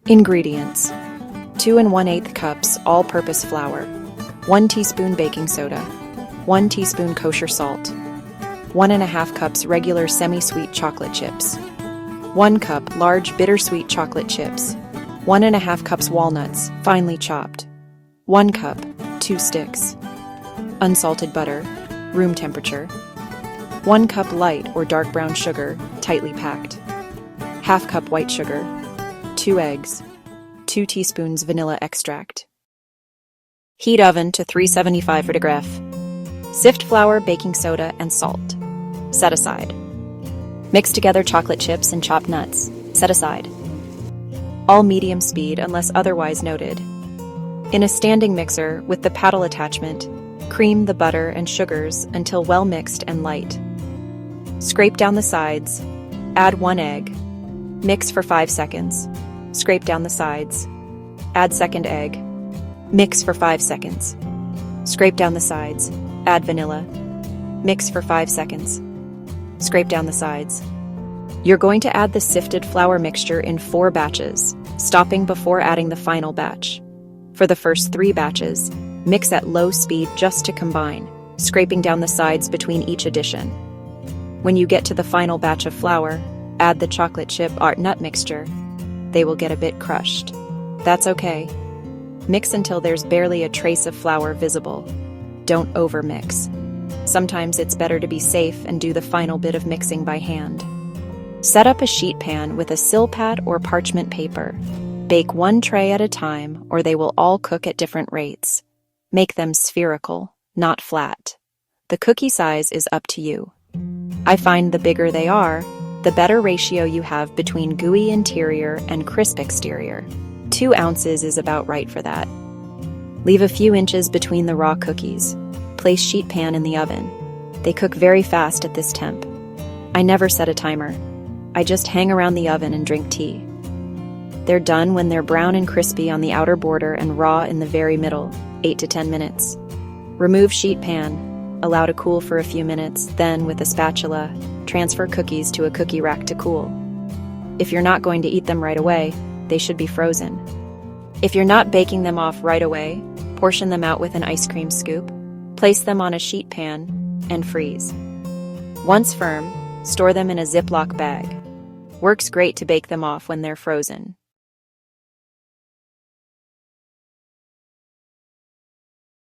Ingredients: 2 1/8 cups all-purpose flour, 1 teaspoon baking soda, 1 teaspoon kosher salt, 1 1/2 cups regular semi-sweet chocolate chips, 1 cup large bittersweet chocolate chips, 1 1/2 cups walnuts, finely chopped, 1 cup, 2 sticks, unsalted butter, room temperature, 1 cup light or dark brown sugar, tightly packed, ½ cup white sugar, 2 eggs, 2 teaspoons vanilla extract. Heat oven to 375 for degrees. Sift flour, baking soda, and salt. Set aside. Mix together chocolate chips and chopped nuts. Set aside. All medium speed unless otherwise noted. In a standing mixer with the paddle attachment, cream the butter and sugars until well mixed and light. Scrape down the sides. Add 1 egg. Mix for 5 seconds. Scrape down the sides. Add second egg. Mix for 5 seconds. Scrape down the sides. Add vanilla. Mix for 5 seconds. Scrape down the sides. You're going to add the sifted flour mixture in 4 batches, stopping before adding the final batch. For the first 3 batches, mix at low speed just to combine, scraping down the sides between each addition. When you get to the final batch of flour, add the chocolate chip art nut mixture. They will get a bit crushed. That's okay. Mix until there's barely a trace of flour visible. Don't overmix. Sometimes it's better to be safe and do the final bit of mixing by hand. Set up a sheet pan with a silpad or parchment paper. Bake 1 tray at a time or they will all cook at different rates. Make them spherical, not flat. The cookie size is up to you. I find the bigger they are, the better ratio you have between gooey interior and crisp exterior. 2 ounces is about right for that. Leave a few inches between the raw cookies. Place sheet pan in the oven. They cook very fast at this temp. I never set a timer. I just hang around the oven and drink tea. They're done when they're brown and crispy on the outer border and raw in the very middle, 8 to 10 minutes. Remove sheet pan. Allow to cool for a few minutes, then, with a spatula, transfer cookies to a cookie rack to cool. If you're not going to eat them right away, they should be frozen. If you're not baking them off right away, portion them out with an ice cream scoop, place them on a sheet pan, and freeze. Once firm, store them in a Ziploc bag. Works great to bake them off when they're frozen.